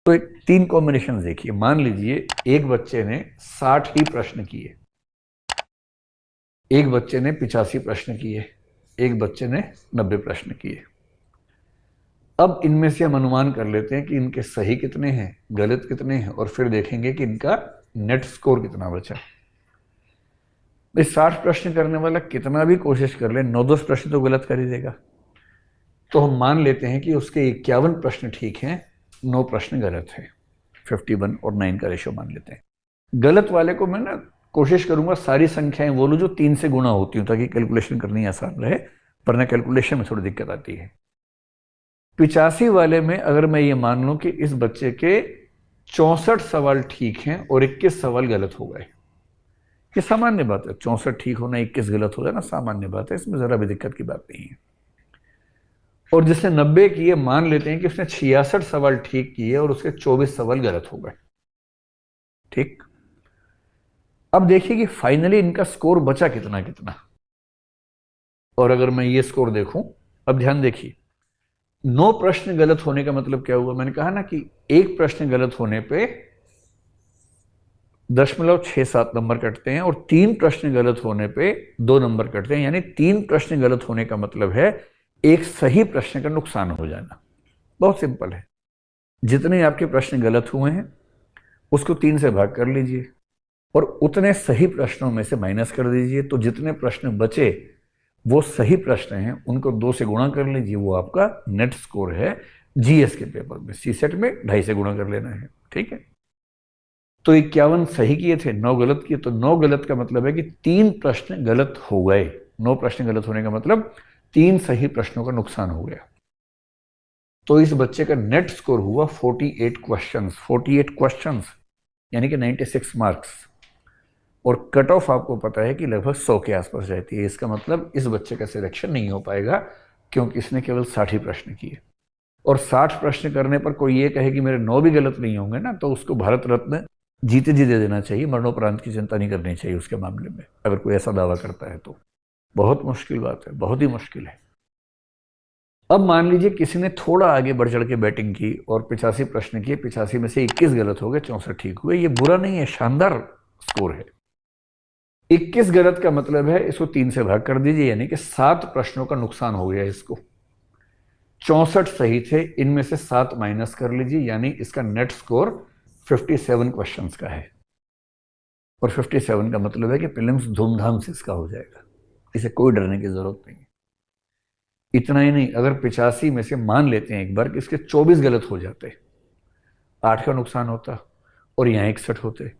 तो एक 3 कॉम्बिनेशन देखिए। मान लीजिए एक बच्चे ने 60 ही प्रश्न किए, एक बच्चे ने 85 प्रश्न किए, एक बच्चे ने 90 प्रश्न किए। अब इनमें से हम अनुमान कर लेते हैं कि इनके सही कितने हैं, गलत कितने हैं, और फिर देखेंगे कि इनका नेट स्कोर कितना बचा। इस 60 प्रश्न करने वाला कितना भी कोशिश कर ले, 9-10 प्रश्न तो गलत कर ही देगा। तो हम मान लेते हैं कि उसके 51 प्रश्न ठीक हैं, 9 प्रश्न गलत है। 51 और 9 का रेशो मान लेते हैं। गलत वाले को मैं ना कोशिश करूंगा सारी संख्याएं वो लो जो 3 से गुणा होती हूँ, ताकि कैलकुलेशन करनी आसान रहे, वरना कैलकुलेशन में थोड़ी दिक्कत आती है। 85 वाले में अगर मैं ये मान लूं कि इस बच्चे के 64 सवाल ठीक हैं और 21 सवाल गलत हो गए, ये सामान्य बात है। 64 ठीक होना, 21 गलत हो जाना सामान्य बात है, इसमें जरा भी दिक्कत की बात नहीं है। और जिसने 90 किए, मान लेते हैं कि उसने 66 सवाल ठीक किए और उसके 24 सवाल गलत हो गए। ठीक, अब देखिए कि फाइनली इनका स्कोर बचा कितना कितना। और अगर मैं ये स्कोर देखूं, अब ध्यान देखिए, 9 प्रश्न गलत होने का मतलब क्या हुआ? मैंने कहा ना कि एक प्रश्न गलत होने पे 0.67 नंबर कटते हैं, और 3 प्रश्न गलत होने पे 2 नंबर कटते हैं। यानी 3 प्रश्न गलत होने का मतलब है एक सही प्रश्न का नुकसान हो जाना। बहुत सिंपल है। जितने आपके प्रश्न गलत हुए हैं उसको 3 से भाग कर लीजिए और उतने सही प्रश्नों में से माइनस कर दीजिए, तो जितने प्रश्न बचे वो सही प्रश्न हैं, उनको 2 से गुणा कर लीजिए। वो आपका नेट स्कोर है जीएस के पेपर में। सीसेट में 2.5 से गुणा कर लेना है। ठीक है, तो 51 सही किए थे, 9 गलत किए, तो 9 गलत का मतलब है कि 3 प्रश्न गलत हो गए। 9 प्रश्न गलत होने का मतलब 3 सही प्रश्नों का नुकसान हो गया। तो इस बच्चे का नेट स्कोर हुआ 48 क्वेश्चंस। 48 क्वेश्चंस यानी कि 96 मार्क्स। और कट ऑफ आपको पता है कि लगभग 100 के आसपास रहती है। इसका मतलब इस बच्चे का सिलेक्शन नहीं हो पाएगा, क्योंकि इसने केवल 60 ही प्रश्न किए। और 60 प्रश्न करने पर कोई ये कहे कि मेरे 9 भी गलत नहीं होंगे ना, तो उसको भारत रत्न जीते जी दे देना चाहिए। मरणोपरांत की चिंता नहीं करनी चाहिए उसके मामले में, अगर कोई ऐसा दावा करता है तो। बहुत मुश्किल बात है, बहुत ही मुश्किल है। अब मान लीजिए किसी ने थोड़ा आगे बढ़ चढ़ के बैटिंग की और 85 प्रश्न किए, 85 में से 21 गलत हो गए, 64 ठीक हुए। ये बुरा नहीं है, शानदार स्कोर है। 21 गलत का मतलब है इसको 3 से भाग कर दीजिए, यानी कि 7 प्रश्नों का नुकसान हो गया इसको। 64 सही थे, इनमें से 7 माइनस कर लीजिए, यानी इसका नेट स्कोर 57 क्वेश्चंस का है। और 57 का मतलब है कि प्रीलिम्स धूमधाम से इसका हो जाएगा, इसे कोई डरने की जरूरत नहीं है। इतना ही नहीं, अगर 85 में से मान लेते हैं एक बार कि इसके 24 गलत हो जाते, 8 का नुकसान होता, और यहाँ 61 होते,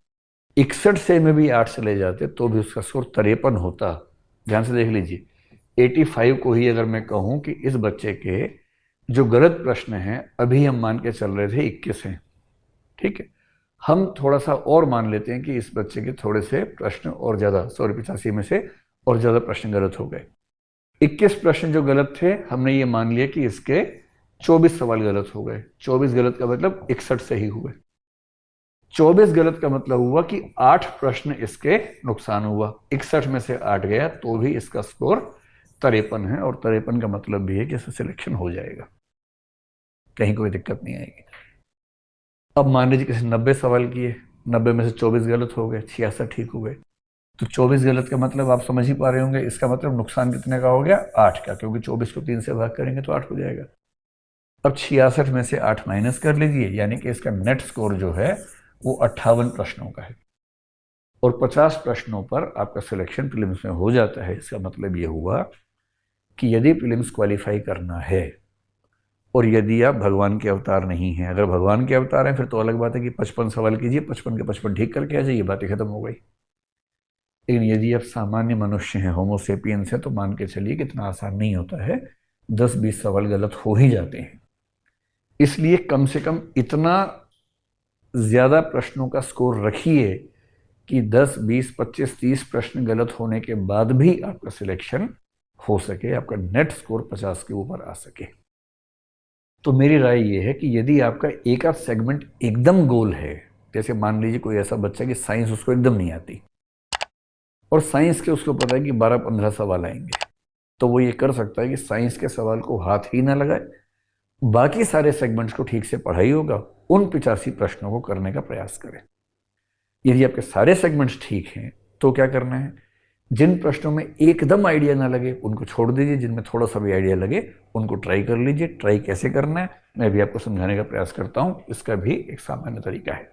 61 से में भी 8 चले जाते तो भी उसका स्कोर 53 होता। ध्यान से देख लीजिए, 85 को ही अगर मैं कहूं कि इस बच्चे के जो गलत प्रश्न हैं, अभी हम मान के चल रहे थे 21 हैं, ठीक है, हम थोड़ा सा और मान लेते हैं कि इस बच्चे के थोड़े से प्रश्न और ज्यादा, सॉरी 85 में से और ज्यादा प्रश्न गलत हो गए। 21 प्रश्न जो गलत थे, हमने ये मान लिया कि इसके 24 सवाल गलत हो गए। 24 गलत का मतलब 61 सही हुए। 24 गलत का मतलब हुआ कि 8 प्रश्न इसके नुकसान हुआ। 61 में से 8 गया तो भी इसका स्कोर 53 है, और 53 का मतलब भी है कि इसका सिलेक्शन हो जाएगा, कहीं कोई दिक्कत नहीं आएगी। अब मान लीजिए किसी 90 सवाल किए, 90 में से 24 गलत हो गए, 66 ठीक हो गए। तो 24 गलत का मतलब आप समझ ही पा रहे होंगे, इसका मतलब नुकसान कितने का हो गया? 8 का, क्योंकि 24 को 3 से भाग करेंगे तो 8 हो जाएगा। अब 66 में से 8 माइनस कर लीजिए, यानी कि इसका नेट स्कोर जो है वो 58 प्रश्नों का है। और 50 प्रश्नों पर आपका सिलेक्शन प्रीलिम्स में हो जाता है। इसका मतलब ये हुआ कि यदि प्रीलिम्स क्वालिफाई करना है, और यदि आप भगवान के अवतार नहीं हैं, अगर भगवान के अवतार हैं फिर तो अलग बात है कि 55 सवाल कीजिए, 55 के 55 ठीक करके आ जाइए, बातें खत्म हो गई। लेकिन यदि आप सामान्य मनुष्य हैं, होमोसेपियंस हैं, तो मान के चलिए कि इतना आसान नहीं होता है, 10-20 सवाल गलत हो ही जाते हैं। इसलिए कम से कम इतना ज्यादा प्रश्नों का स्कोर रखिए कि 10, 20, 25, 30 प्रश्न गलत होने के बाद भी आपका सिलेक्शन हो सके, आपका नेट स्कोर 50 के ऊपर आ सके। तो मेरी राय यह है कि यदि आपका एक आध सेगमेंट एकदम गोल है, जैसे मान लीजिए कोई ऐसा बच्चा कि साइंस उसको एकदम नहीं आती, और साइंस के उसको पता है कि 12-15 सवाल आएंगे, तो वो ये कर सकता है कि साइंस के सवाल को हाथ ही ना लगाए बाकी सारे सेगमेंट्स को ठीक से पढ़ाई होगा, उन 85 प्रश्नों को करने का प्रयास करें। यदि आपके सारे सेगमेंट्स ठीक हैं तो क्या करना है, जिन प्रश्नों में एकदम आइडिया ना लगे उनको छोड़ दीजिए, जिनमें थोड़ा सा भी आइडिया लगे उनको ट्राई कर लीजिए। ट्राई कैसे करना है मैं भी आपको समझाने का प्रयास करता हूं, इसका भी एक सामान्य तरीका है।